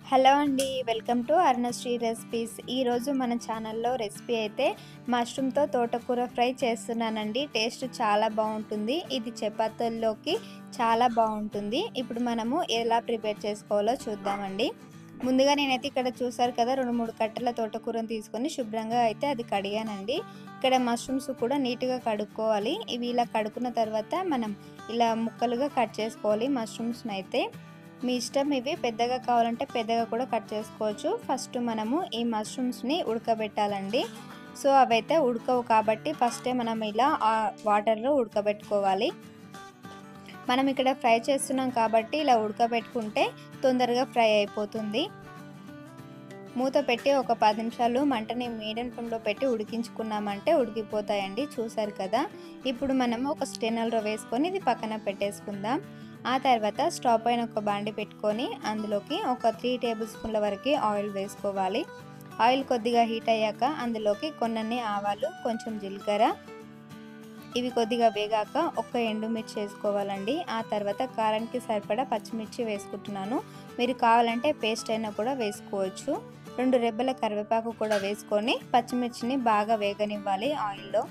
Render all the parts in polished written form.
Hello అండి. Welcome to Arunasri recipes. ఈరోజు మన ఛానల్లో రెసిపీ అయితే మష్రూమ్‌తో తోటకూర ఫ్రై చేస్తున్నానండి. టేస్ట్ చాలా బావుంటుంది. ఇది చపాతీల్లోకి చాలా బావుంటుంది. ఇప్పుడు మనము ఎలా ప్రిపేర్ చేసుకోవాలో చూద్దామండి. ముందుగా నేనైతే ఇక్కడ చూసారు కదా 2, 3 కట్టల తోటకూరను తీసుకొని శుభ్రంగా అయితే అది కడిగానండి. ఇక్కడ మష్రూమ్స్ కూడా నీట్‌గా కడుక్కోవాలి. ఇవి ఇలా కడుక్కున్న తర్వాత మనం ఇలా ముక్కలుగా కట్ చేసుకోవాలి మష్రూమ్స్‌నైతే. మీ ఇష్టం, ఇవి పెద్దగా కావాలంటే పెద్దగా కూడా కట్ చేసుకోవచ్చు. ఫస్ట్ మనము ఈ మష్రూమ్స్‌ని ఉడకబెట్టాలండి. సో, అవైతే ఉడకవు కాబట్టి ఫస్టే మనం ఇలా వాటర్‌లో ఉడకబెట్టుకోవాలి. మనం ఇక్కడ ఫ్రై చేస్తున్నాం కాబట్టి ఇలా ఉడకబెట్టుకుంటే తొందరగా ఫ్రై అయిపోతుంది. మూత పెట్టి ఒక 10 నిమిషాలు మంటని మీడియం ఫ్లేమ్‌లో పెట్టి ఉడికించుకున్నామంటే ఉడికిపోతాయండి. చూసారు కదా! ఇప్పుడు మనము ఒక స్టెయినర్‌లో వేసుకొని ఇది పక్కన పెట్టేసుకుందాం. ఆ తర్వాత స్టవ్ పైన ఒక బాండీ పెట్టుకొని అందులోకి ఒక 3 టేబుల్ స్పూన్ల వరకు ఆయిల్ వేసుకోవాలి. ఆయిల్ కొద్దిగా హీట్ అయ్యాక అందులోకి కొన్నన్ని ఆవాలు, కొంచెం జీలకర్ర, ఇవి కొద్దిగా వేగాక ఒక ఎండుమిర్చి వేసుకోవాలండి. ఆ తర్వాత కారానికి సరిపడా పచ్చిమిర్చి వేసుకుంటున్నాను. మీరు కావాలంటే పేస్ట్ అయినా కూడా వేసుకోవచ్చు. 2 రెబ్బల కరివేపాకు కూడా వేసుకొని పచ్చిమిర్చిని బాగా వేగనివ్వాలి ఆయిల్‌లో.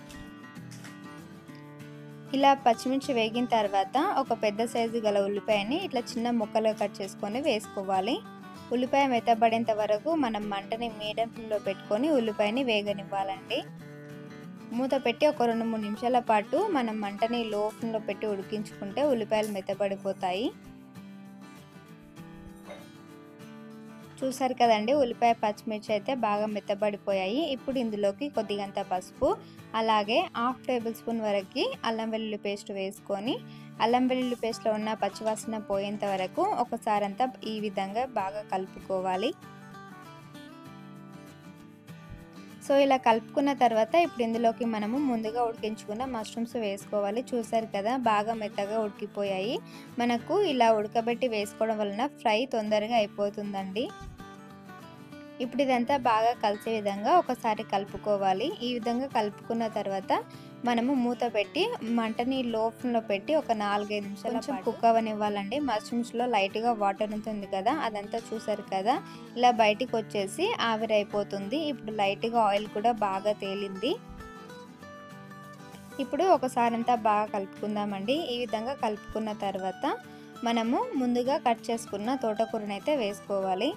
ఇలా పచ్చిమిర్చి వేగిన తర్వాత ఒక పెద్ద సైజు గల ఉల్లిపాయని ఇట్లా చిన్న ముక్కలుగా కట్ చేసుకొని వేసుకోవాలి. ఉల్లిపాయ మెత్తబడేంత వరకు మనం మంటని మీడియం ఫ్లేమ్‌లో పెట్టుకొని ఉల్లిపాయని వేగనివ్వాలండి. మూత పెట్టి ఒక 2, 3 నిమిషాల పాటు మనం మంటని లో ఫ్లేమ్‌లో పెట్టి ఉడికించుకుంటే ఉల్లిపాయలు మెత్తబడిపోతాయి. చూసారు కదండి, ఉల్లిపాయ పచ్చిమిర్చి అయితే బాగా మెత్తబడిపోయాయి. ఇప్పుడు ఇందులోకి కొద్దిగంత పసుపు, అలాగే హాఫ్ టేబుల్ స్పూన్ వరకు అల్లం వెల్లుల్లి పేస్ట్ వేసుకొని అల్లం వెల్లుల్లి పేస్ట్లో ఉన్న పచ్చివాసన పోయేంత వరకు ఒకసారంతా ఈ విధంగా బాగా కలుపుకోవాలి. సో, ఇలా కలుపుకున్న తర్వాత ఇప్పుడు ఇందులోకి మనము ముందుగా ఉడికించుకున్న మష్రూమ్స్ వేసుకోవాలి. చూసారు కదా, బాగా మెత్తగా ఉడికిపోయాయి. మనకు ఇలా ఉడకబెట్టి వేసుకోవడం వలన ఫ్రై తొందరగా అయిపోతుందండి. ఇప్పుడు ఇదంతా బాగా కలిసే విధంగా ఒకసారి కలుపుకోవాలి. ఈ విధంగా కలుపుకున్న తర్వాత మనము మూత పెట్టి మంటని లో ఫ్లేమ్‌లో పెట్టి ఒక 4, 5 నిమిషాల పాటు కుక్ అవ్వనివ్వాలండి. మష్రూమ్స్‌లో లైట్‌గా వాటర్ ఉంటుంది కదా, అదంతా చూసారు కదా, ఇలా బయటికి వచ్చేసి ఆవిరైపోతుంది. ఇప్పుడు లైట్‌గా ఆయిల్ కూడా బాగా తేలింది. ఇప్పుడు ఒకసారంతా బాగా కలుపుకుందామండి. ఈ విధంగా కలుపుకున్న తర్వాత మనము ముందుగా కట్ చేసుకున్న తోటకూరనైతే వేసుకోవాలి.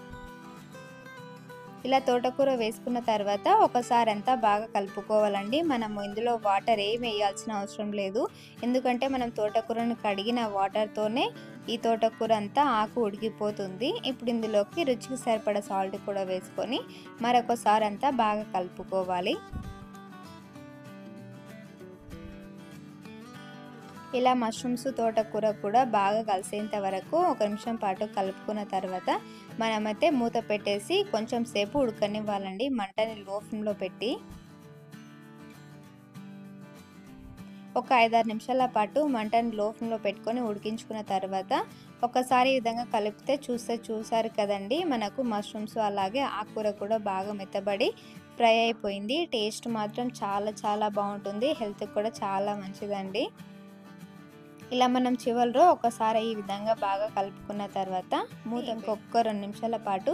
ఇలా తోటకూర వేసుకున్న తర్వాత ఒకసారి అంతా బాగా కలుపుకోవాలండి. మనము ఇందులో వాటర్ ఏమి వేయాల్సిన అవసరం లేదు. ఎందుకంటే మనం తోటకూరను కడిగిన వాటర్‌తోనే ఈ తోటకూర అంతా ఆకు ఉడికిపోతుంది. ఇప్పుడు ఇందులోకి రుచికి సరిపడా సాల్ట్ కూడా వేసుకొని మరొకసారి అంతా బాగా కలుపుకోవాలి. ఇలా మష్రూమ్స్, తోటకూర కూడా బాగా కలిసేంత వరకు ఒక నిమిషం పాటు కలుపుకున్న తర్వాత మనమైతే మూత పెట్టేసి కొంచెం సేపు ఉడకనివ్వాలండి. మంటని లో ఫ్లేమ్‌లో పెట్టి ఒక 5, 6 నిమిషాల పాటు మంటని లో ఫ్లేమ్‌లో పెట్టుకొని ఉడికించుకున్న తర్వాత ఒకసారి ఈ విధంగా కలిపితే చూసారు కదండి, మనకు మష్రూమ్స్ అలాగే ఆకుకూర కూడా బాగా మెత్తబడి ఫ్రై అయిపోయింది. టేస్ట్ మాత్రం చాలా చాలా బాగుంటుంది. హెల్త్‌కి కూడా చాలా మంచిదండి. ఇలా మనం చివరిలో ఒకసారి ఈ విధంగా బాగా కలుపుకున్న తర్వాత మూత ఇంకొక 2 నిమిషాల పాటు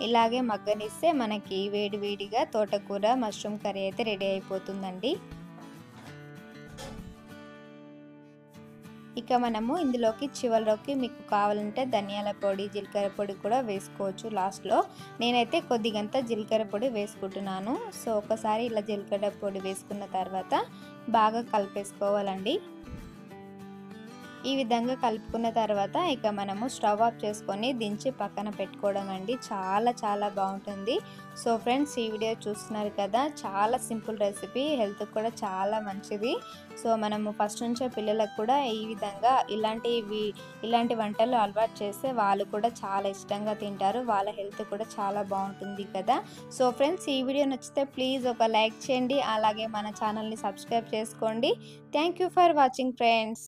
ఇలాగే మగ్గనిస్తే మనకి వేడి వేడిగా తోటకూర మష్రూమ్ కర్రీ అయితే రెడీ అయిపోతుందండి. ఇక మనము ఇందులోకి చివరిలోకి మీకు కావాలంటే ధనియాల పొడి, జీలకర్ర పొడి కూడా వేసుకోవచ్చు లాస్ట్‌లో. నేనైతే కొద్దిగంత జీలకర్ర పొడి వేసుకుంటున్నాను. సో, ఒకసారి ఇలా జీలకర్ర పొడి వేసుకున్న తర్వాత బాగా కలిపేసుకోవాలండి. ఈ విధంగా కలుపుకున్న తర్వాత ఇక మనము స్టవ్ ఆఫ్ చేసుకొని దించి పక్కన పెట్టుకోవడం అండి. చాలా చాలా బాగుంటుంది. సో ఫ్రెండ్స్, ఈ వీడియో చూస్తున్నారు కదా, చాలా సింపుల్ రెసిపీ, హెల్త్‌కి కూడా చాలా మంచిది. సో మనము ఫస్ట్ నుంచే పిల్లలకు కూడా ఈ విధంగా ఇలాంటి వంటలు అలవాటు చేస్తే వాళ్ళు కూడా చాలా ఇష్టంగా తింటారు. వాళ్ళ హెల్త్ కూడా చాలా బాగుంటుంది కదా. సో ఫ్రెండ్స్, ఈ వీడియో నచ్చితే ప్లీజ్ ఒక లైక్ చేయండి. అలాగే మన ఛానల్ని సబ్స్క్రైబ్ చేసుకోండి. Thank you for watching friends.